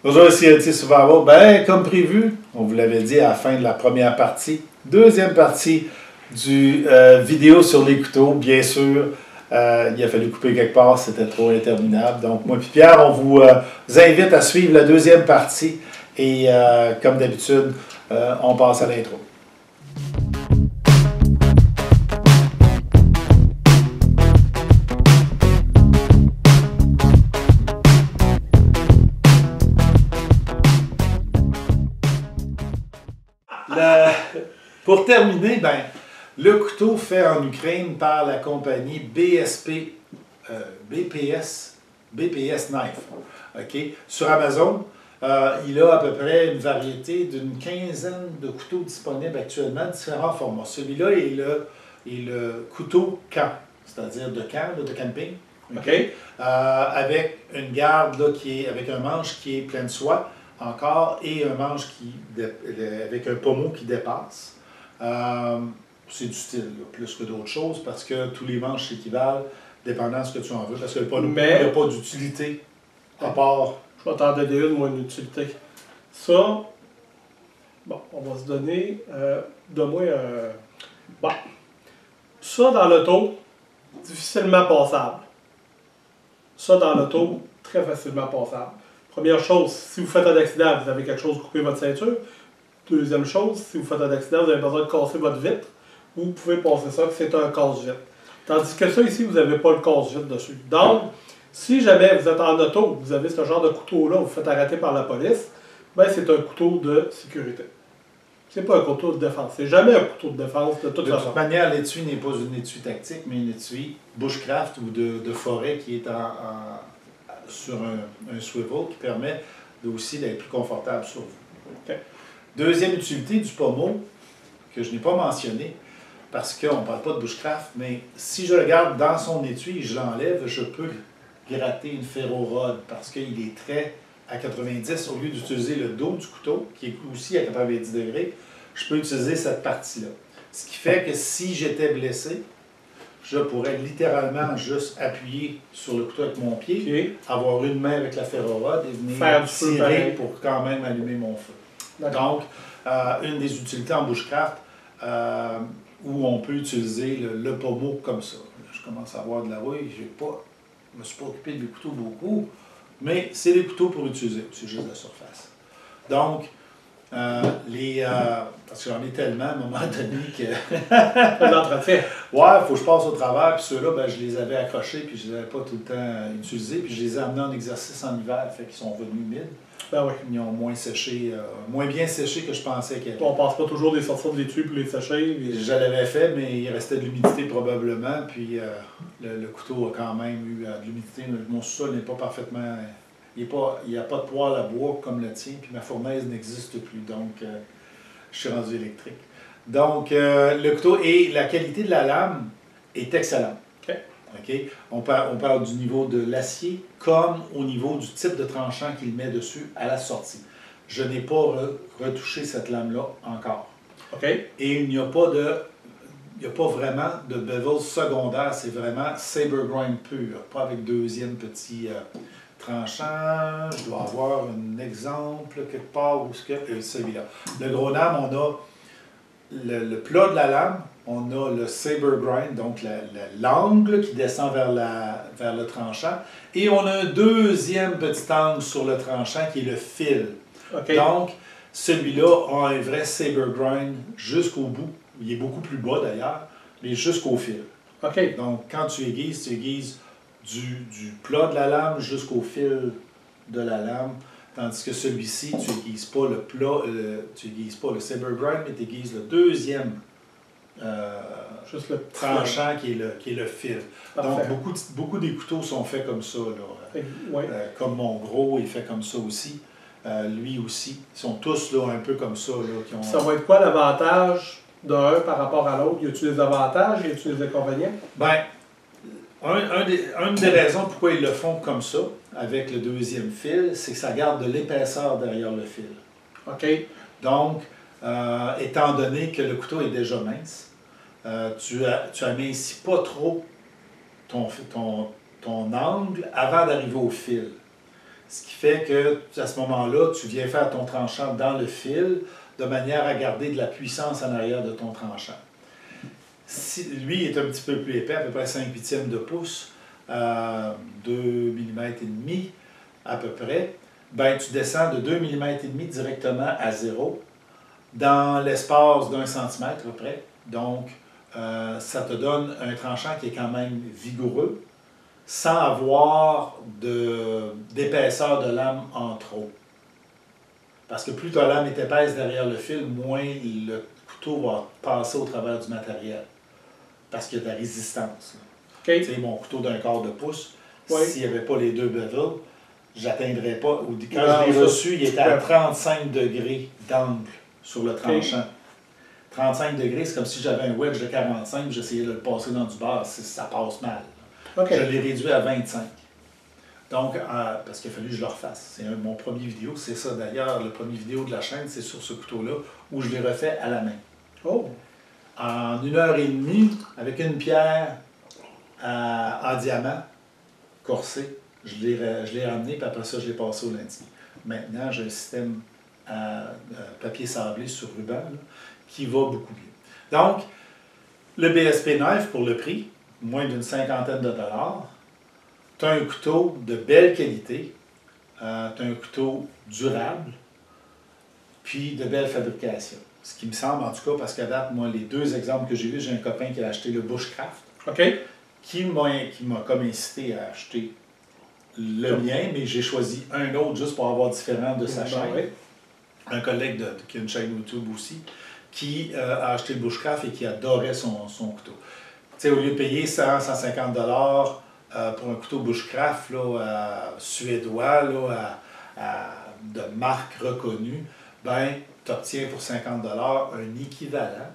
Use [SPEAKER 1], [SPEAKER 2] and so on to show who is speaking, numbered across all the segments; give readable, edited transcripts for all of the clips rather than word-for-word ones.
[SPEAKER 1] Bonjour, ici LT Survival. Ben, comme prévu, on vous l'avait dit à la fin de la première partie, deuxième partie du vidéo sur les couteaux. Bien sûr, il a fallu couper quelque part, c'était trop interminable. Donc, moi et Pierre, on vous invite à suivre la deuxième partie. Et comme d'habitude, on passe à l'intro. Pour terminer, ben, le couteau fait en Ukraine par la compagnie BPS Knife. Okay? Sur Amazon, il a à peu près une variété d'une quinzaine de couteaux disponibles actuellement, différents formats. Celui-là est le couteau camp, c'est-à-dire de camp, de camping. Okay? Avec une garde là, avec un manche qui est plein de soie encore et un manche avec un pommeau qui dépasse. C'est du style, là, plus que d'autres choses, parce que tous les manches s'équivalent, dépendant de ce que tu en veux, parce que le pommeau n'a pas d'utilité, à part...
[SPEAKER 2] Je vais t'en donner une, moi, une utilité. Ça, bon, on va se donner, donne-moi un... Bon, ça dans l'auto, difficilement passable. Ça dans l'auto, très facilement passable. Première chose, si vous faites un accident, vous avez quelque chose, coupez votre ceinture. Deuxième chose, si vous faites un accident, vous avez besoin de casser votre vitre, vous pouvez passer ça, que c'est un casse-vitre. Tandis que ça, ici, vous n'avez pas le casse-vitre dessus. Donc, si jamais vous êtes en auto, vous avez ce genre de couteau-là, vous faites arrêter par la police, ben c'est un couteau de sécurité. C'est pas un couteau de défense. C'est jamais un couteau de défense de toute façon.
[SPEAKER 1] De toute manière, l'étui n'est pas une étui tactique, mais une étui bushcraft ou de forêt qui est sur un swivel qui permet aussi d'être plus confortable sur vous.
[SPEAKER 2] Okay.
[SPEAKER 1] Deuxième utilité du pommeau, que je n'ai pas mentionné, parce qu'on ne parle pas de bushcraft, mais si je le garde dans son étui et je l'enlève, je peux gratter une ferrorod parce qu'il est très à 90. Au lieu d'utiliser le dos du couteau, qui est aussi à 90 degrés, je peux utiliser cette partie-là. Ce qui fait que si j'étais blessé, je pourrais littéralement juste appuyer sur le couteau avec mon pied, avoir une main avec la ferrorod et venir tirer pour quand même allumer mon feu. Donc, une des utilités en bushcraft où on peut utiliser le pommeau comme ça. Je commence à avoir de la rouille, je ne me suis pas occupé des couteaux beaucoup, mais c'est des couteaux pour utiliser, c'est juste la surface. Donc, parce que j'en ai tellement à un moment donné que... Ouais, il faut que je passe au travers, puis ceux-là, ben, je les avais accrochés, puis je ne les avais pas tout le temps utilisés, puis je les ai amenés en exercice en hiver, fait qu'ils sont revenus humides.
[SPEAKER 2] Ben oui.
[SPEAKER 1] Ils ont moins séché, moins bien séché que je pensais qu'ils allaient.
[SPEAKER 2] On ne passe pas toujours des sorties de l'étui pour les sécher.
[SPEAKER 1] Je l'avais fait, mais il restait de l'humidité probablement, puis le couteau a quand même eu de l'humidité. Mon sol n'est pas parfaitement... Il n'y a pas de poêle à bois comme le tien, puis ma fournaise n'existe plus, donc je suis rendu électrique. Donc, le couteau et la qualité de la lame est excellente. Okay? On parle du niveau de l'acier comme au niveau du type de tranchant qu'il met dessus à la sortie. Je n'ai pas retouché cette lame-là encore.
[SPEAKER 2] Okay.
[SPEAKER 1] Et il n'y a pas vraiment de bevel secondaire, c'est vraiment saber grind pur, pas avec deuxième petit tranchant. Je dois avoir un exemple quelque part où c'est celui-là. Le gros lame, on a le plat de la lame. On a le saber grind, donc l'angle qui descend vers le tranchant. Et on a un deuxième petit angle sur le tranchant qui est le fil. Okay. Donc, celui-là a un vrai saber grind jusqu'au bout. Il est beaucoup plus bas d'ailleurs, mais jusqu'au fil.
[SPEAKER 2] Okay.
[SPEAKER 1] Donc, quand tu aiguises du plat de la lame jusqu'au fil de la lame. Tandis que celui-ci, tu n'aiguises pas le plat, tu n'aiguises pas le saber grind, mais tu aiguises le deuxième.
[SPEAKER 2] Juste le
[SPEAKER 1] tranchant qui est le fil.
[SPEAKER 2] Parfait.
[SPEAKER 1] Donc, beaucoup des couteaux sont faits comme ça. Là.
[SPEAKER 2] Ouais.
[SPEAKER 1] Comme mon gros est fait comme ça aussi. Lui aussi. Ils sont tous là, un peu comme ça. Là,
[SPEAKER 2] Ça va être quoi l'avantage d'un par rapport à l'autre? Y a-t-il des avantages? Y a-t-il des inconvénients?
[SPEAKER 1] Bien, une des raisons pourquoi ils le font comme ça, avec le deuxième fil, c'est que ça garde de l'épaisseur derrière le fil.
[SPEAKER 2] OK.
[SPEAKER 1] Donc, étant donné que le couteau est déjà mince, tu amincis pas trop ton angle avant d'arriver au fil. Ce qui fait que, à ce moment-là, tu viens faire ton tranchant dans le fil de manière à garder de la puissance en arrière de ton tranchant. Si, lui est un petit peu plus épais, à peu près 5/8 de pouce, 2 mm et demi à peu près, ben, tu descends de 2 mm et demi directement à 0 dans l'espace d'1 cm à peu près. Donc, ça te donne un tranchant qui est quand même vigoureux, sans avoir d'épaisseur de lame en trop. Parce que plus ta lame est épaisse derrière le fil, moins le couteau va passer au travers du matériel. Parce qu'il y a de la résistance.
[SPEAKER 2] Okay.
[SPEAKER 1] Tu sais, mon couteau d'un quart de pouce,
[SPEAKER 2] Oui.
[SPEAKER 1] s'il n'y avait pas les deux bevels, j'atteindrais pas. Quand
[SPEAKER 2] Non,
[SPEAKER 1] je l'ai
[SPEAKER 2] ça,
[SPEAKER 1] reçu, il était à 35 degrés d'angle sur le tranchant. 35 degrés, c'est comme si j'avais un wedge de 45 et j'essayais de le passer dans du beurre. Ça passe mal.
[SPEAKER 2] Okay.
[SPEAKER 1] Je l'ai réduit à 25. Donc, parce qu'il a fallu que je le refasse. C'est mon premier vidéo, c'est ça d'ailleurs, le premier vidéo de la chaîne, c'est sur ce couteau-là, où je l'ai refait à la main.
[SPEAKER 2] Oh!
[SPEAKER 1] En 1 h 30, avec une pierre en diamant, corsé, je l'ai ramené, puis après ça, je l'ai passé au lundi. Maintenant, j'ai un système à papier sablé sur ruban, là, qui va beaucoup mieux. Donc, le BSP Knife, pour le prix, moins d'une cinquantaine de dollars, tu as un couteau de belle qualité, tu as un couteau durable, puis de belle fabrication. Ce qui me semble, en tout cas, parce qu'à date, moi, les deux exemples que j'ai vus, j'ai un copain qui a acheté le Bushcraft,
[SPEAKER 2] Okay.
[SPEAKER 1] qui m'a comme incité à acheter le mien, mais j'ai choisi un autre juste pour avoir différent de sa chaîne.
[SPEAKER 2] Oui.
[SPEAKER 1] Un collègue qui a une chaîne YouTube aussi, qui a acheté le Bushcraft et qui adorait son couteau. Tu sais, au lieu de payer 100-150 dollars pour un couteau Bushcraft là, suédois, là, de marque reconnue, ben, tu obtiens pour 50 dollars un équivalent,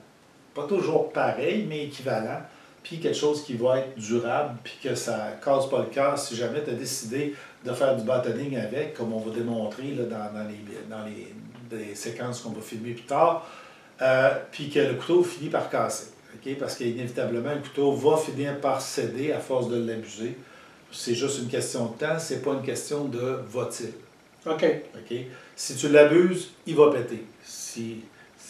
[SPEAKER 1] pas toujours pareil, mais équivalent, puis quelque chose qui va être durable, puis que ça ne casse pas le cœur si jamais tu as décidé de faire du bâtonning avec, comme on va démontrer là, dans les séquences qu'on va filmer plus tard, puis que le couteau finit par casser. Okay? Parce qu'inévitablement, le couteau va finir par céder à force de l'abuser. C'est juste une question de temps, c'est pas une question de va-t-il.
[SPEAKER 2] OK.
[SPEAKER 1] Okay? Si tu l'abuses, il va péter. Si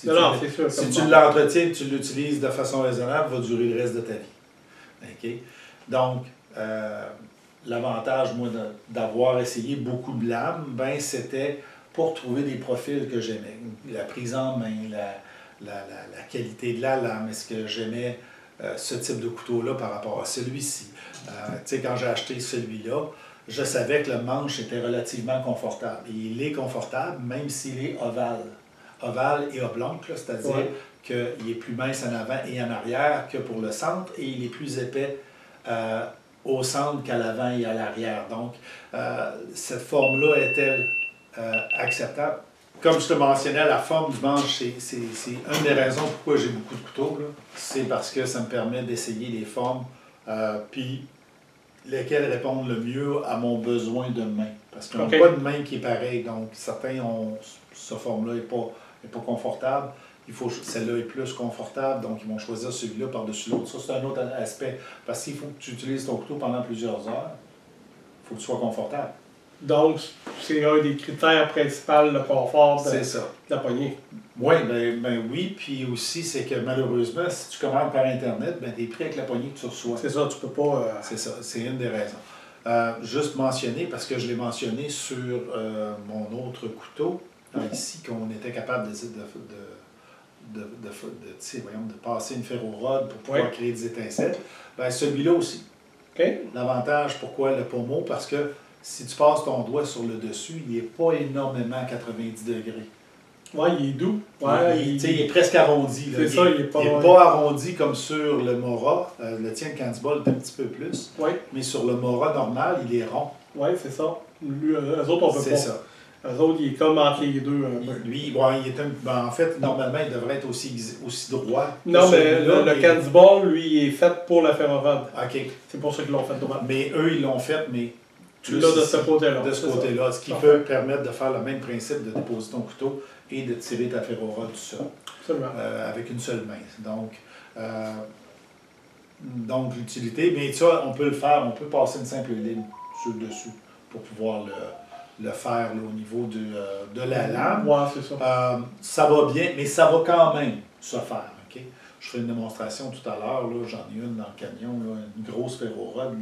[SPEAKER 1] tu l'entretiens et tu l'utilises de façon raisonnable, il va durer le reste de ta vie. Okay? Donc, l'avantage, moi, d'avoir essayé beaucoup de lames, ben, c'était pour trouver des profils que j'aimais. La prise en main, la qualité de la lame, est-ce que j'aimais ce type de couteau-là par rapport à celui-ci. Tu sais, quand j'ai acheté celui-là, je savais que le manche était relativement confortable. Et il est confortable, même s'il est ovale et oblong, c'est-à-dire qu'il est plus mince en avant et en arrière que pour le centre, et il est plus épais au centre qu'à l'avant et à l'arrière. Donc, cette forme-là est-elle acceptable? Comme je te mentionnais, la forme du manche, c'est une des raisons pourquoi j'ai beaucoup de couteaux. C'est parce que ça me permet d'essayer les formes, puis lesquelles répondent le mieux à mon besoin de main. Parce qu'on n'a pas de main qui est pareille, donc certains ont cette forme-là n'est pas confortable. Celle-là est plus confortable, donc ils vont choisir celui-là par-dessus l'autre. Ça, c'est un autre aspect. Parce qu'il faut que tu utilises ton couteau pendant plusieurs heures. Il faut que tu sois confortable.
[SPEAKER 2] Donc, c'est un des critères principaux, le confort de la poignée.
[SPEAKER 1] Oui, oui. Puis aussi, c'est que malheureusement, si tu commandes par Internet, ben, tu es pris avec la poignée que tu reçois.
[SPEAKER 2] C'est ça, tu peux pas...
[SPEAKER 1] C'est ça, c'est une des raisons. Juste mentionner, parce que je l'ai mentionné sur mon autre couteau, ici, qu'on était capable de passer une ferro-rod pour pouvoir créer des étincelles. Ben, celui-là aussi.
[SPEAKER 2] Okay.
[SPEAKER 1] L'avantage, pourquoi le pommeau? Parce que si tu passes ton doigt sur le dessus, il n'est pas énormément à 90 degrés.
[SPEAKER 2] Oui, il est doux.
[SPEAKER 1] Il est presque arrondi.
[SPEAKER 2] C'est ça, il n'est pas
[SPEAKER 1] arrondi comme sur le Mora. Le tien, le Candiball, est un petit peu plus.
[SPEAKER 2] Oui.
[SPEAKER 1] Mais sur le Mora normal, il est rond.
[SPEAKER 2] Oui, c'est ça. Lui, eux autres, on peut pas.
[SPEAKER 1] C'est ça.
[SPEAKER 2] Eux autres, il est comme entre les deux.
[SPEAKER 1] Lui, en fait, normalement, il devrait être aussi droit.
[SPEAKER 2] Non, mais le Candiball, lui, il est fait pour la ferro-rod.
[SPEAKER 1] OK.
[SPEAKER 2] C'est pour ça qu'ils l'ont fait droit.
[SPEAKER 1] Mais eux, ils l'ont fait, mais...
[SPEAKER 2] Tu l'as de ce côté-là.
[SPEAKER 1] De ce côté-là, ce qui peut permettre de faire le même principe de déposer ton couteau et de tirer ta ferro-rod du sol.
[SPEAKER 2] Absolument.
[SPEAKER 1] Avec une seule main. Donc l'utilité, mais ça, on peut le faire, on peut passer une simple ligne sur le dessus pour pouvoir le fer là, au niveau de la lame.
[SPEAKER 2] Ouais, c'est ça.
[SPEAKER 1] Ça va bien, mais ça va quand même se faire. OK? Je ferai une démonstration tout à l'heure. J'en ai une dans le camion, là, une grosse ferrorod.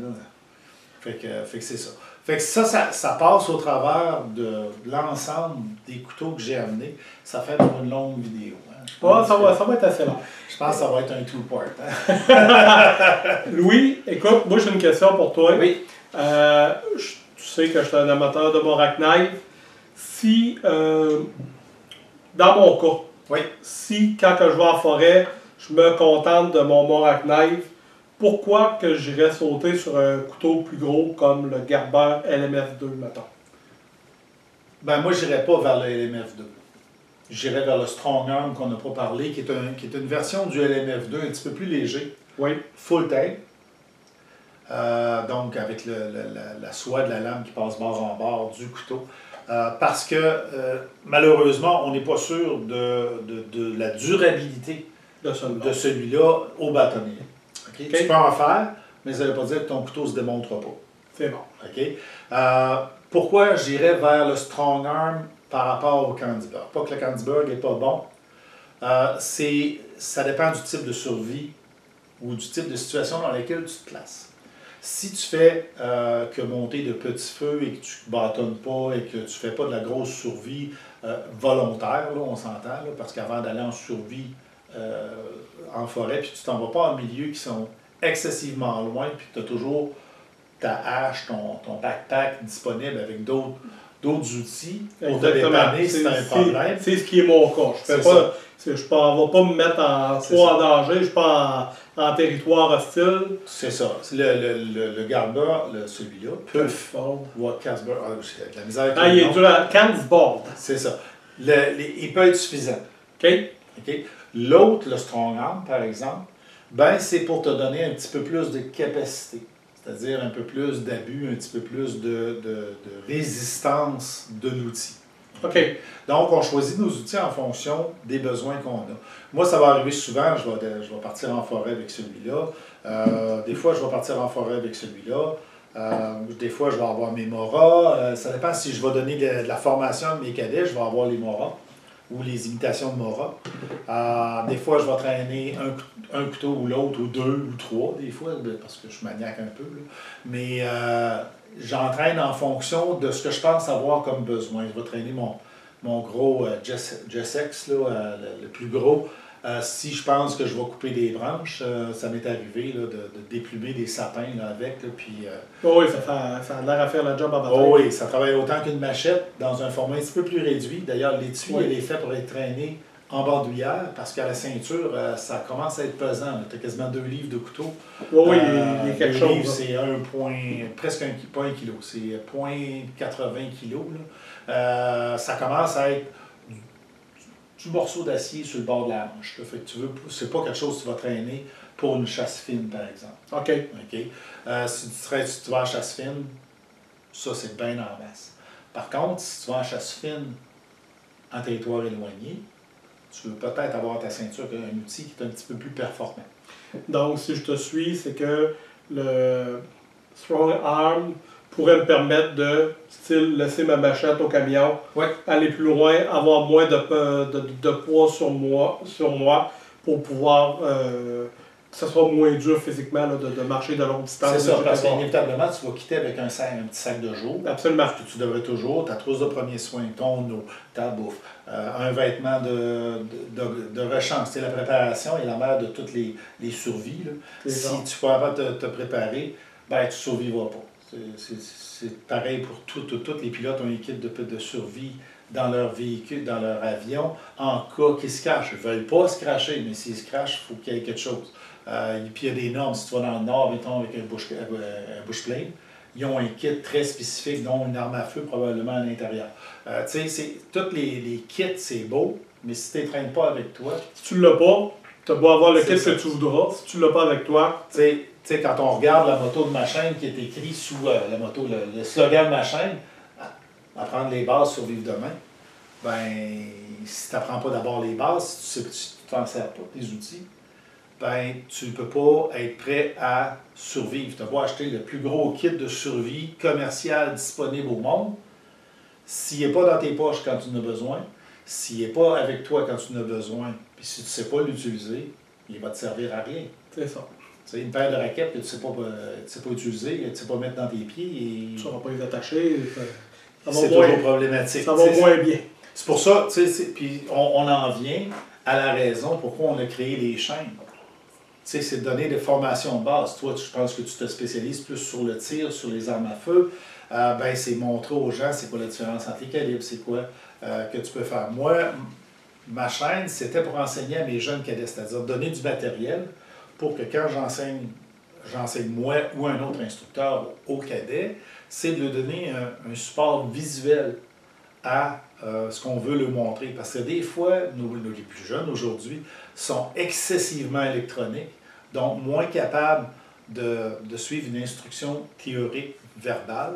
[SPEAKER 1] Fait que c'est ça. Fait que ça passe au travers de l'ensemble des couteaux que j'ai amenés. Ça fait pour une longue vidéo. Hein.
[SPEAKER 2] Ouais, ça va être assez long.
[SPEAKER 1] Je pense que ça va être un two-part. Hein?
[SPEAKER 2] Louis, écoute, moi j'ai une question pour toi.
[SPEAKER 1] Oui.
[SPEAKER 2] Tu sais que je suis un amateur de mon arachnide. Si, dans mon cas,
[SPEAKER 1] Oui.
[SPEAKER 2] si quand que je vais en forêt, je me contente de mon Morak Knife, pourquoi que j'irais sauter sur un couteau plus gros comme le Gerber LMF2, mettons?
[SPEAKER 1] Ben moi, je n'irais pas vers le LMF2. J'irais vers le Strong Arm qu'on n'a pas parlé, qui est une version du LMF2 un petit peu plus léger.
[SPEAKER 2] Oui.
[SPEAKER 1] Full tape. Donc, avec la soie de la lame qui passe bord en bord du couteau. Parce que, malheureusement, on n'est pas sûr de la durabilité de celui-là au bâtonnier. Okay? Tu peux en faire, mais ça ne veut pas dire que ton couteau ne se démontre pas.
[SPEAKER 2] C'est bon.
[SPEAKER 1] Okay? Pourquoi j'irais vers le Strong Arm par rapport au Candyberg? Pas que le Candyberg n'est pas bon. Ça dépend du type de survie ou du type de situation dans laquelle tu te places. Si tu fais que monter de petits feux et que tu ne bâtonnes pas et que tu ne fais pas de la grosse survie volontaire, là, on s'entend, là, parce qu'avant d'aller en survie en forêt, puis tu t'en vas pas en milieu qui sont excessivement loin, puis tu as toujours ta hache, ton backpack disponible avec d'autres outils pour te dépanner si tu as un problème.
[SPEAKER 2] C'est ce qui est mon cas. Je ne vais pas me mettre en danger, je ne suis pas en territoire hostile.
[SPEAKER 1] C'est ça. Le Gerber, celui-là, Puff, ou Casper, j'ai de la misère avec
[SPEAKER 2] il est dur à Candyboard.
[SPEAKER 1] C'est ça. Il peut être suffisant.
[SPEAKER 2] OK.
[SPEAKER 1] L'autre, le Strong Arm, par exemple, ben c'est pour te donner un petit peu plus de capacité. C'est-à-dire un peu plus d'abus, un petit peu plus de résistance de l'outil.
[SPEAKER 2] OK.
[SPEAKER 1] Donc, on choisit nos outils en fonction des besoins qu'on a. Moi, ça va arriver souvent, je vais partir en forêt avec celui-là. Des fois, je vais partir en forêt avec celui-là. Des fois, je vais avoir mes moras. Ça dépend si je vais donner de la formation à mes cadets, je vais avoir les moras ou les imitations de moras. Des fois, je vais traîner un couteau ou l'autre, ou deux, ou trois, des fois, parce que je suis maniaque un peu. Là. Mais j'entraîne en fonction de ce que je pense avoir comme besoin. Je vais traîner mon gros Jessex, le plus gros. Si je pense que je vais couper des branches, ça m'est arrivé là, de déplumer des sapins là, avec. Là, puis,
[SPEAKER 2] oui, ça a l'air à faire le job à bataille.
[SPEAKER 1] Oh oui, ça travaille autant qu'une machette dans un format un petit peu plus réduit. D'ailleurs, l'étui, elle est fait pour être traîné en bandoulière parce qu'à la ceinture, ça commence à être pesant. Tu as quasiment 2 livres de couteau.
[SPEAKER 2] Oui, il y a quelque chose.
[SPEAKER 1] C'est presque pas 1 kilo, c'est 0,80 kg. Ça commence à être du morceau d'acier sur le bord de la hanche. Fait que c'est pas quelque chose que tu vas traîner pour une chasse fine, par exemple.
[SPEAKER 2] OK.
[SPEAKER 1] Si tu vas en chasse fine, ça, c'est bien en masse. Par contre, si tu vas en chasse fine en territoire éloigné, tu veux peut-être avoir ta ceinture un outil qui est un petit peu plus performant.
[SPEAKER 2] Donc, si je te suis, c'est que le Strong Arm pourrait me permettre de laisser ma machette au camion, aller plus loin, avoir moins de poids sur moi pour pouvoir que ce soit moins dur physiquement là, de marcher de longue distance.
[SPEAKER 1] C'est ça, parce qu'inévitablement, tu vas quitter avec un petit sac de jour.
[SPEAKER 2] Absolument.
[SPEAKER 1] Que tu devrais toujours, ta trousse de premiers soins, ton eau, ta bouffe, un vêtement de rechange. C'est la préparation et la mère de toutes les survies. Là. Si tu ne peux pas te préparer, ben, tu ne survivras pas. C'est pareil pour tous les pilotes ont une équipe de survie dans leur véhicule, dans leur avion, en cas qu'ils se crachent. Ils ne veulent pas se cracher, mais s'ils se crachent, il faut qu'il y ait quelque chose. Et puis il y a des normes. Si tu vas dans le nord, mettons, avec un bush plane, ils ont un kit très spécifique, dont une arme à feu probablement à l'intérieur. Tu sais, tous les kits, c'est beau, mais si tu ne les traînes pas avec toi...
[SPEAKER 2] Si tu ne l'as pas, tu as beau avoir le kit que tu voudras. Si tu ne l'as pas avec toi...
[SPEAKER 1] Tu sais, quand on regarde la moto de ma chaîne qui est écrit sous le slogan de ma chaîne, apprendre les bases sur Vivre demain, ben, si tu n'apprends pas d'abord les bases, si tu ne t'en sers pas, tes outils, ben, tu ne peux pas être prêt à survivre. Tu vas acheter le plus gros kit de survie commercial disponible au monde. S'il n'est pas dans tes poches quand tu en as besoin, s'il n'est pas avec toi quand tu en as besoin, puis si tu ne sais pas l'utiliser, il va te servir à rien.
[SPEAKER 2] C'est ça.
[SPEAKER 1] Tu sais, une paire de raquettes que tu ne sais pas utiliser, tu ne sais pas mettre dans tes pieds. Et...
[SPEAKER 2] Tu ne sauras pas les attacher.
[SPEAKER 1] C'est toujours problématique.
[SPEAKER 2] Ça va moins bien.
[SPEAKER 1] C'est pour ça, puis on en vient à la raison pourquoi on a créé les chaînes. C'est de donner des formations de base. Toi, je pense que tu te spécialises plus sur le tir, sur les armes à feu. C'est montrer aux gens c'est quoi la différence entre les calibres, c'est quoi que tu peux faire. Moi, ma chaîne, c'était pour enseigner à mes jeunes cadets, c'est-à-dire donner du matériel pour que quand j'enseigne moi ou un autre instructeur aux cadets, c'est de leur donner un support visuel à ce qu'on veut leur montrer. Parce que des fois, les plus jeunes aujourd'hui sont excessivement électroniques, donc moins capables de suivre une instruction théorique verbale.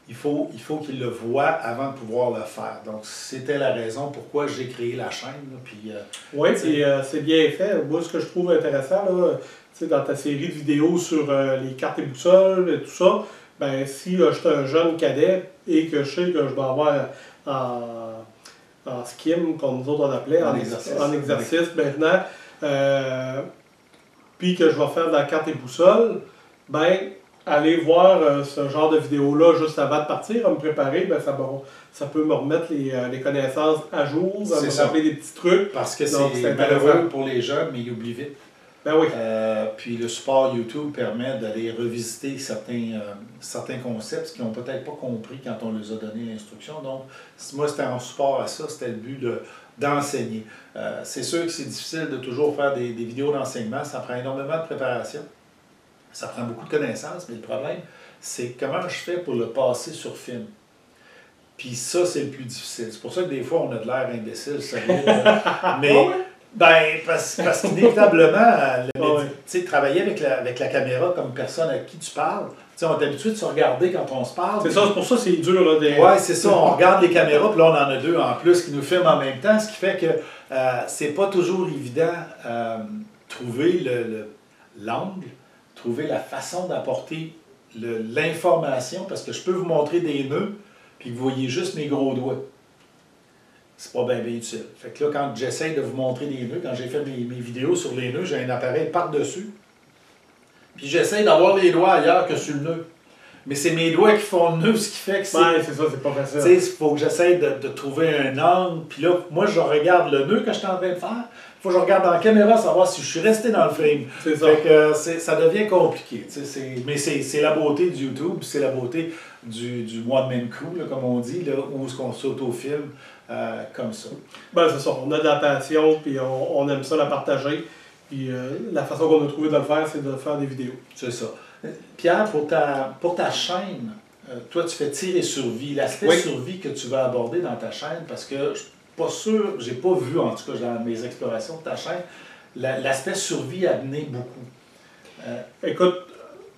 [SPEAKER 1] Il faut qu'ils le voient avant de pouvoir le faire. Donc, c'était la raison pourquoi j'ai créé la chaîne.
[SPEAKER 2] Oui, puis c'est bien fait. Moi, ce que je trouve intéressant, là, dans ta série de vidéos sur les cartes et boussoles et tout ça, ben, si je suis un jeune cadet et que je sais que je vais avoir en skim, comme nous autres on appelait, en exercice maintenant, puis que je vais faire de la carte et boussole, ben, aller voir ce genre de vidéo-là juste avant de partir, à me préparer, ben, ça peut me remettre les connaissances à jour, me rappeler des petits trucs.
[SPEAKER 1] Parce que c'est malheureux pour les jeunes, mais ils oublient vite.
[SPEAKER 2] Ben oui.
[SPEAKER 1] Puis le support YouTube permet d'aller revisiter certains concepts qu'ils n'ont peut-être pas compris quand on les a donné l'instruction. Donc, moi, c'était en support à ça, c'était le but d'enseigner. C'est sûr que c'est difficile de toujours faire des vidéos d'enseignement, ça prend énormément de préparation, ça prend beaucoup de connaissances, mais le problème, c'est comment je fais pour le passer sur film. Puis ça, c'est le plus difficile. C'est pour ça que des fois, on a de l'air imbécile, sérieux. Mais... parce qu'inévitablement, travailler avec la caméra comme personne à qui tu parles, on est habitué de se regarder quand on se parle.
[SPEAKER 2] C'est ça, c'est pour ça que c'est dur. Là,
[SPEAKER 1] Oui, c'est ça, on regarde les caméras, puis là, on en a deux en plus qui nous filment en même temps, ce qui fait que c'est pas toujours évident trouver l'angle, trouver la façon d'apporter l'information, parce que je peux vous montrer des nœuds, puis vous voyez juste mes gros doigts. C'est pas bien utile. Fait que là, quand j'essaie de vous montrer des nœuds, quand j'ai fait mes vidéos sur les nœuds, j'ai un appareil par-dessus. Puis j'essaie d'avoir les doigts ailleurs que sur le nœud. Mais c'est mes doigts qui font le nœud, ce qui fait que c'est...
[SPEAKER 2] Ouais, c'est ça, c'est pas facile.
[SPEAKER 1] Tu sais, il faut que j'essaie de trouver un angle. Puis là, moi, je regarde le nœud que je suis en train de faire. Il faut que je regarde dans la caméra, savoir si je suis resté dans le frame.
[SPEAKER 2] C'est ça.
[SPEAKER 1] Fait que ça devient compliqué. Mais c'est la beauté du YouTube, c'est la beauté du one-man crew, là, comme on dit, là, où est-ce qu'on s'auto-filme comme ça.
[SPEAKER 2] Ben, c'est ça. On a de la passion, puis on aime ça la partager. Puis la façon qu'on a trouvé de le faire, c'est de faire des vidéos.
[SPEAKER 1] C'est ça. Pierre, pour ta chaîne, toi, tu fais tir et survie. L'aspect survie que tu vas aborder dans ta chaîne, parce que je suis pas sûr, j'ai pas vu, en tout cas, dans mes explorations de ta chaîne, l'aspect survie a amené beaucoup.
[SPEAKER 2] Écoute,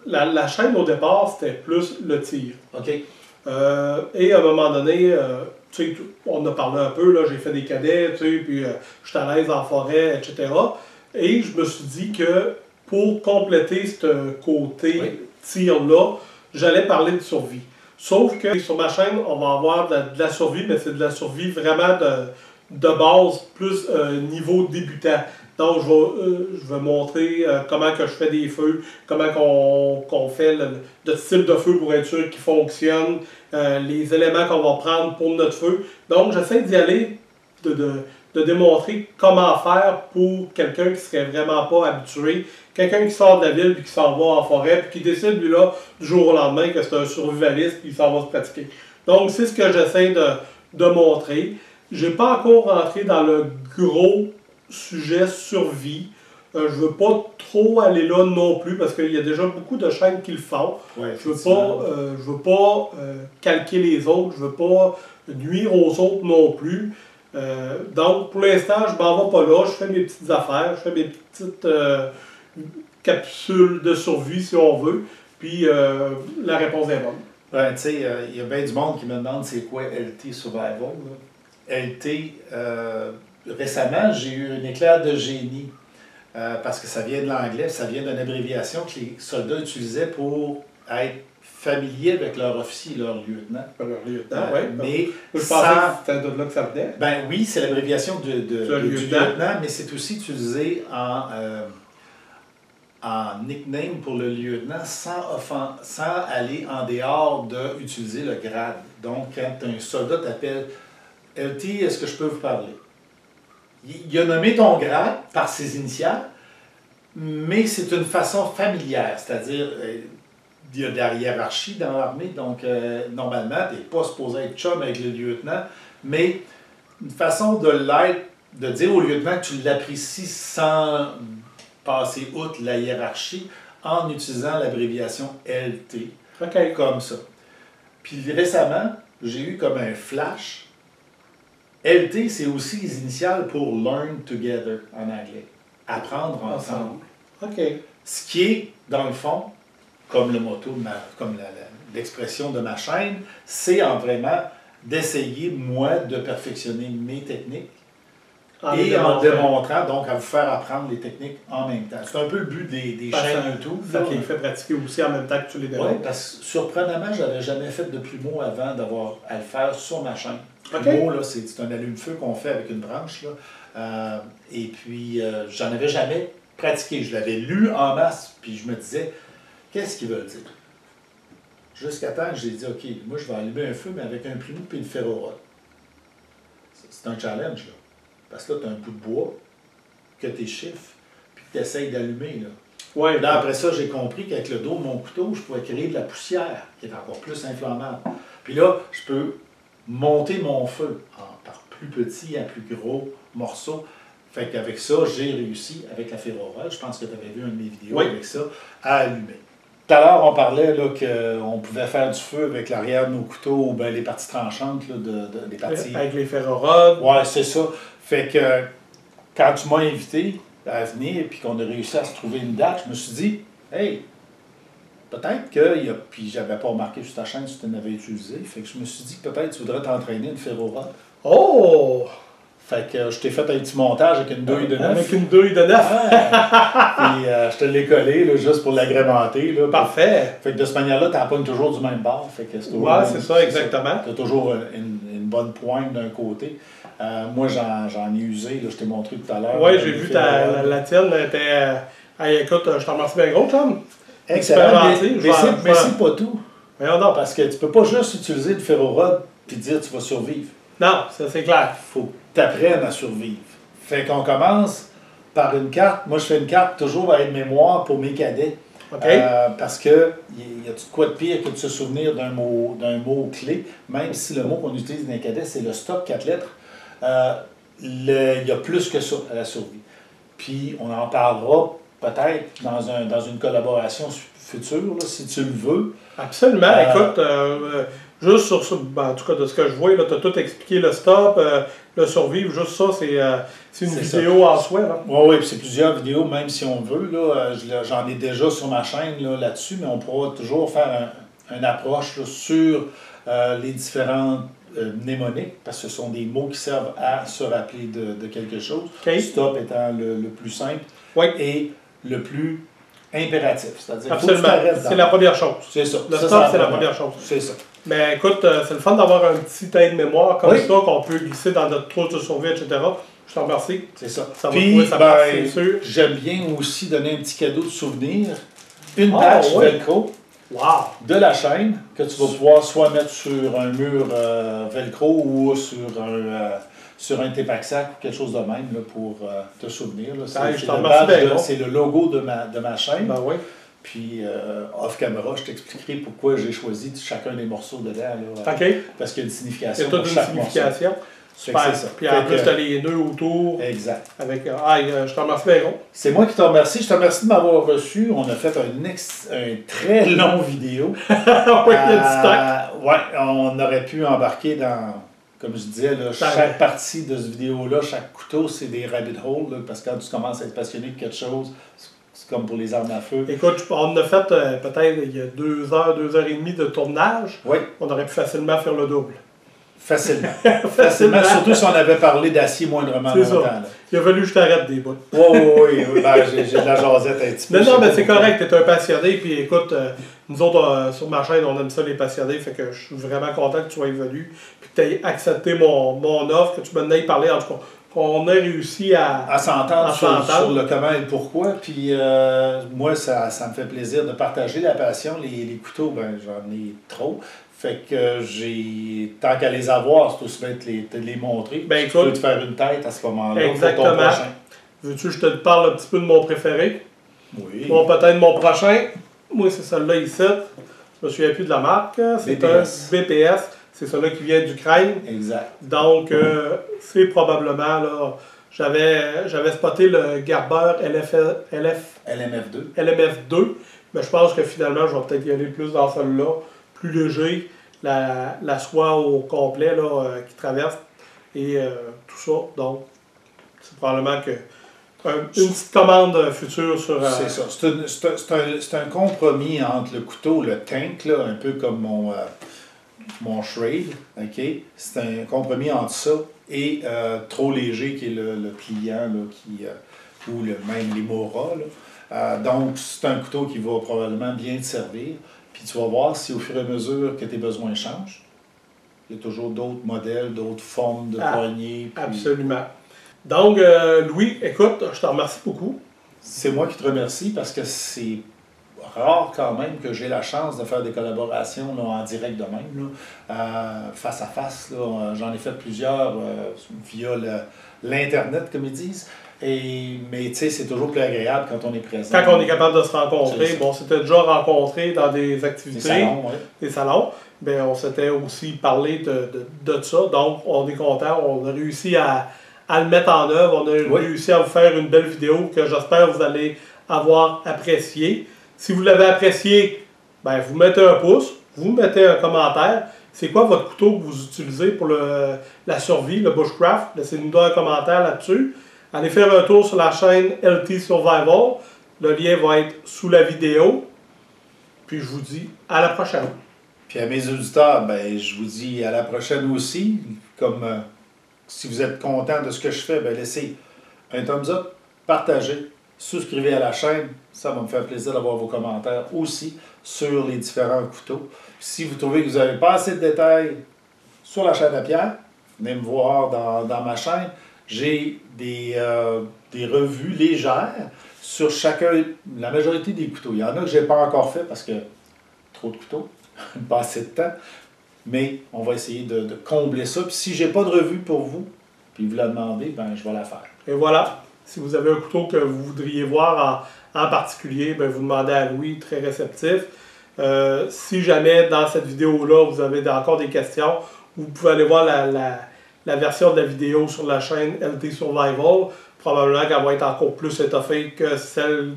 [SPEAKER 2] la chaîne, au départ, c'était plus le tir.
[SPEAKER 1] OK.
[SPEAKER 2] Et à un moment donné, tu sais, on a parlé un peu, là, j'ai fait des cadets, tu sais, puis je suis à l'aise en forêt, etc. Et je me suis dit que pour compléter ce côté tir-là, j'allais parler de survie. Sauf que sur ma chaîne, on va avoir de la survie, mais c'est de la survie vraiment de base, plus niveau débutant. Donc, je vais montrer comment que je fais des feux, comment qu'on fait le style de feu pour être sûr qu'il fonctionne, les éléments qu'on va prendre pour notre feu. Donc, j'essaie d'y aller, de démontrer comment faire pour quelqu'un qui serait vraiment pas habitué, quelqu'un qui sort de la ville puis qui s'en va en forêt puis qui décide, lui là, du jour au lendemain que c'est un survivaliste puis il s'en va se pratiquer. Donc, c'est ce que j'essaie de montrer. Je n'ai pas encore rentré dans le gros sujet survie. Je ne veux pas trop aller là non plus parce qu'il y a déjà beaucoup de chaînes qui le font.
[SPEAKER 1] Ouais,
[SPEAKER 2] je ne veux pas calquer les autres, je ne veux pas nuire aux autres non plus. Donc, pour l'instant, je ne m'en vais pas là. Je fais mes petites affaires, je fais mes petites capsules de survie, si on veut. Puis, la réponse est bonne.
[SPEAKER 1] Ouais, tu sais, il y a bien du monde qui me demande c'est quoi LT Survival. Là. LT, récemment, j'ai eu un éclair de génie. Parce que ça vient de l'anglais, ça vient d'une abréviation que les soldats utilisaient pour être familiers avec leur officier et leur lieutenant.
[SPEAKER 2] Leur lieutenant, oui.
[SPEAKER 1] Mais
[SPEAKER 2] Je pensais
[SPEAKER 1] sans...
[SPEAKER 2] que c'était de là que ça venait.
[SPEAKER 1] Ben oui, c'est l'abréviation du lieutenant, mais c'est aussi utilisé en nickname pour le lieutenant sans aller en dehors d'utiliser le grade. Donc, quand un soldat t'appelle « LT, est-ce que je peux vous parler? » Il a nommé ton grade par ses initiales, mais c'est une façon familière, c'est-à-dire il y a de la hiérarchie dans l'armée, donc normalement, tu n'es pas supposé être chum avec le lieutenant, mais une façon de l'être, de dire au lieutenant que tu l'apprécies sans passer outre la hiérarchie en utilisant l'abréviation LT, comme ça. Puis récemment, j'ai eu comme un flash. LT, c'est aussi les initiales pour Learn Together en anglais. Apprendre ensemble.
[SPEAKER 2] OK.
[SPEAKER 1] Ce qui est, dans le fond, comme le motto, comme l'expression de ma chaîne, c'est vraiment d'essayer, moi, de perfectionner mes techniques en démontrant, donc, à vous faire apprendre les techniques en même temps. C'est un peu le but des chaînes YouTube.
[SPEAKER 2] Ça qui fait pratiquer aussi en même temps que tu les démontres.
[SPEAKER 1] Oui, parce que surprenamment, je n'avais jamais fait de plumeau avant d'avoir à le faire sur ma chaîne.
[SPEAKER 2] OK.
[SPEAKER 1] Plumeau, là, c'est un allume-feu qu'on fait avec une branche. Là. Et puis, j'en avais jamais pratiqué. Je l'avais lu en masse, puis je me disais, qu'est-ce qu'ils veulent dire? Jusqu'à temps que j'ai dit, OK, moi, je vais allumer un feu, mais avec un plumeau et une ferrorode. C'est un challenge, là. Parce que là, tu as un bout de bois, que tu chiffres, puis que tu essayes d'allumer. Là.
[SPEAKER 2] Ouais,
[SPEAKER 1] là, après ça, j'ai compris qu'avec le dos de mon couteau, je pouvais créer de la poussière, qui est encore plus inflammable. Puis là, je peux monter mon feu par plus petit à plus gros morceaux. Fait qu'avec ça, j'ai réussi, avec la ferrorode, je pense que tu avais vu une de mes vidéos avec ça, à allumer. Tout à l'heure, on parlait qu'on pouvait faire du feu avec l'arrière de nos couteaux ou bien les parties tranchantes, là, des parties...
[SPEAKER 2] Avec les ferrorodes.
[SPEAKER 1] Oui, c'est ça. Fait que quand tu m'as invité à venir et qu'on a réussi à se trouver une date, je me suis dit, hey, peut-être que, puis j'avais pas remarqué sur ta chaîne si tu en avais utilisé, fait que je me suis dit que peut-être tu voudrais t'entraîner une ferrorode.
[SPEAKER 2] Oh!
[SPEAKER 1] Fait que je t'ai fait un petit montage avec une douille de 9.
[SPEAKER 2] Avec une douille de 9.
[SPEAKER 1] Puis je te l'ai collé là, juste pour l'agrémenter. Là,
[SPEAKER 2] parfait.
[SPEAKER 1] Fait que de cette manière-là, tu n'apognes toujours du même bord. Fait que
[SPEAKER 2] c'est ça, exactement.
[SPEAKER 1] Tu as toujours une bonne pointe d'un côté. Moi, j'en ai usé, là, je t'ai montré tout à l'heure.
[SPEAKER 2] Oui, j'ai vu la tienne. Écoute, je te remercie bien gros, Tom.
[SPEAKER 1] Excellent. Mais c'est pas tout.
[SPEAKER 2] Voyons donc.
[SPEAKER 1] Parce que tu peux pas juste utiliser le ferrorode et dire que tu vas survivre.
[SPEAKER 2] Non, ça c'est clair.
[SPEAKER 1] Il faut que tu apprennes à survivre. Fait qu'on commence par une carte. Moi, je fais une carte toujours à aide-mémoire pour mes cadets.
[SPEAKER 2] Okay.
[SPEAKER 1] Parce que y a-tu de quoi de pire que de se souvenir d'un mot clé, même si le mot qu'on utilise dans les cadets, c'est le stop, 4 lettres. Il y a plus que ça à la survie. Puis on en parlera peut-être dans une collaboration future, là, si tu le veux.
[SPEAKER 2] Absolument. Écoute, juste sur ça, en tout cas de ce que je vois, tu as tout expliqué, le stop, le survivre, juste ça, c'est une vidéo en soi.
[SPEAKER 1] Oui, puis c'est plusieurs vidéos, même si on veut. J'en ai déjà sur ma chaîne là-dessus, mais on pourra toujours faire une approche là, sur les différentes mnémoniques, parce que ce sont des mots qui servent à se rappeler de quelque chose.
[SPEAKER 2] Okay.
[SPEAKER 1] Stop étant le plus simple et le plus impératif. C'est-à-dire
[SPEAKER 2] absolument, c'est la première chose.
[SPEAKER 1] C'est ça.
[SPEAKER 2] Le stop, c'est la première chose.
[SPEAKER 1] C'est ça.
[SPEAKER 2] Mais écoute, c'est le fun d'avoir un petit aide-mémoire comme ça qu'on peut glisser dans notre trousse de survie, etc. Je te remercie.
[SPEAKER 1] C'est ça.
[SPEAKER 2] Ça va trouver sa place, c'est sûr.
[SPEAKER 1] J'aime bien aussi donner un petit cadeau de souvenir. Une patch Velcro de la chaîne que tu vas pouvoir soit mettre sur un mur Velcro ou sur un Tepac-Sac ou quelque chose de même là, pour te souvenir. C'est le logo de ma chaîne.
[SPEAKER 2] Ben oui.
[SPEAKER 1] Puis, off-camera, je t'expliquerai pourquoi j'ai choisi chacun des morceaux dedans. Là, parce qu'il y a une signification.
[SPEAKER 2] Il y a toute une signification. Super. Puis en plus, tu as les nœuds autour.
[SPEAKER 1] Exact.
[SPEAKER 2] Avec, je te remercie bien gros.
[SPEAKER 1] C'est moi qui te remercie. Je te remercie de m'avoir reçu. On a fait un très long vidéo.
[SPEAKER 2] Oui, il y a du
[SPEAKER 1] stock. On aurait pu embarquer dans, comme je disais, là, chaque partie de cette vidéo-là, chaque couteau, c'est des rabbit holes. Là, parce que quand tu commences à être passionné de quelque chose, c'est comme pour les armes à feu.
[SPEAKER 2] Écoute, on a fait peut-être il y a 2 heures et demie de tournage.
[SPEAKER 1] Oui.
[SPEAKER 2] On aurait pu facilement faire le double.
[SPEAKER 1] Facilement. Facilement, surtout si on avait parlé d'acier moindrement longtemps. Là.
[SPEAKER 2] Il a fallu que je t'arrête des bouts.
[SPEAKER 1] Oui, ben, j'ai de la jasette un petit peu.
[SPEAKER 2] Non, mais c'est correct, t'es un passionné, puis écoute, nous autres, sur ma chaîne, on aime ça les passionnés, fait que je suis vraiment content que tu sois venu, puis que tu aies accepté mon offre, que tu m'en aies parlé, en tout cas, qu'on ait réussi à
[SPEAKER 1] s'entendre sur le comment et le pourquoi, puis moi, ça me fait plaisir de partager la passion. Les couteaux, ben j'en ai trop. Fait que tant qu'à les avoir, c'est aussi bien de les montrer.
[SPEAKER 2] Ben,
[SPEAKER 1] tu peux te faire une tête à ce moment-là.
[SPEAKER 2] Exactement.
[SPEAKER 1] Pour ton prochain.
[SPEAKER 2] Veux-tu que je te parle un petit peu de mon préféré?
[SPEAKER 1] Oui.
[SPEAKER 2] Bon, peut-être mon prochain. Moi, c'est celui-là ici. Je me souviens plus de la marque. C'est un BPS. C'est celui-là qui vient d'Ukraine.
[SPEAKER 1] Exact.
[SPEAKER 2] Donc, c'est probablement, là, j'avais spoté le Gerber LMF2. Mais je pense que finalement, je vais peut-être y aller plus dans celui-là. Plus léger, la soie au complet là, qui traverse et tout ça. Donc, c'est probablement que une petite commande future sur...
[SPEAKER 1] C'est ça. C'est un compromis entre le couteau, le tank, là, un peu comme mon Schrade. Okay? C'est un compromis entre ça et trop léger, qui est le pliant, là, ou même les Mora. Donc, c'est un couteau qui va probablement bien te servir. Puis tu vas voir si au fur et à mesure que tes besoins changent, il y a toujours d'autres modèles, d'autres formes de poignées. Puis...
[SPEAKER 2] Absolument. Donc, Louis, écoute, je te remercie beaucoup.
[SPEAKER 1] C'est moi qui te remercie parce que c'est rare quand même que j'ai la chance de faire des collaborations là, en direct de même, là, face à face. J'en ai fait plusieurs via l'Internet, comme ils disent. Mais tu sais, c'est toujours plus agréable quand on est présent.
[SPEAKER 2] Quand on est capable de se rencontrer, bon, on s'était déjà rencontrés dans des activités, des salons. Bien, on s'était aussi parlé de ça. Donc, on est content. On a réussi à le mettre en œuvre. On a réussi à vous faire une belle vidéo que j'espère que vous allez avoir appréciée. Si vous l'avez appréciée, ben, vous mettez un pouce, vous mettez un commentaire. C'est quoi votre couteau que vous utilisez pour la survie, le bushcraft? Laissez-nous un commentaire là-dessus. Allez faire un tour sur la chaîne LT Survival. Le lien va être sous la vidéo. Puis je vous dis à la prochaine.
[SPEAKER 1] Puis à mes auditeurs, ben, je vous dis à la prochaine aussi. Comme si vous êtes content de ce que je fais, ben, laissez un thumbs up, partagez, souscrivez à la chaîne. Ça va me faire plaisir d'avoir vos commentaires aussi sur les différents couteaux. Si vous trouvez que vous n'avez pas assez de détails sur la chaîne à Pierre, venez me voir dans ma chaîne. J'ai des revues légères sur la majorité des couteaux. Il y en a que je n'ai pas encore fait parce que trop de couteaux, pas assez de temps. Mais on va essayer de combler ça. Puis si je n'ai pas de revue pour vous, puis vous la demandez, ben je vais la faire.
[SPEAKER 2] Et voilà. Si vous avez un couteau que vous voudriez voir en particulier, ben vous demandez à Louis, très réceptif. Si jamais dans cette vidéo-là, vous avez encore des questions, vous pouvez aller voir la version de la vidéo sur la chaîne LT Survival. Probablement qu'elle va être encore plus étoffée que celle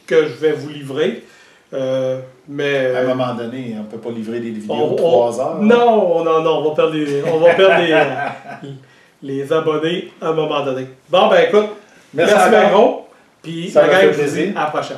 [SPEAKER 2] que je vais vous livrer. Mais,
[SPEAKER 1] à un moment donné, on ne peut pas livrer des vidéos de 3 heures.
[SPEAKER 2] Non, on va perdre les abonnés à un moment donné. Bon, ben écoute, merci bien gros. Puis,
[SPEAKER 1] ça m'a fait plaisir.
[SPEAKER 2] À la prochaine.